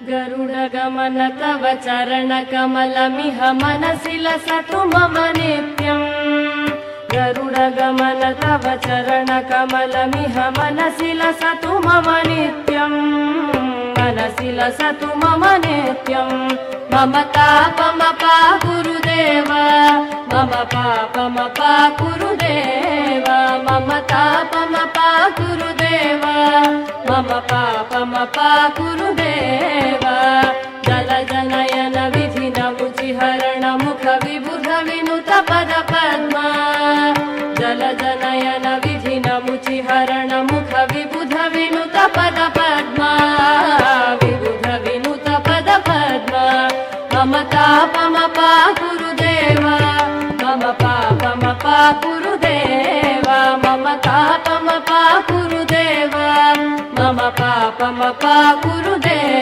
गरुडगमन तव चरणकमलमिह मनसि लसतु मम नित्यम्। गरुडगमन तव चरणकमलमिह मनसि लसतु मम नित्यम्। मनसि लसतु मम नित्यम्। मम तापमपा गुरुदेव, मम पापमपा गुरुदेव, मम तापमपा गुरुदेव, मम पापमपा गुरुदेव। जलजनयन विधिन मुचिहरण मुख विबुध विनुत पद पद्मा। जलजनयन विधिन मुचिहरण मुख विबुध विनुत पद पद्मा। विबुध विनुत पद पद्मा। मम तापमपा गुरुदेव, मम पापमपा गुरुदेव, मम तापमपा गुरुदेव, मम पापमपा गुरुदेव।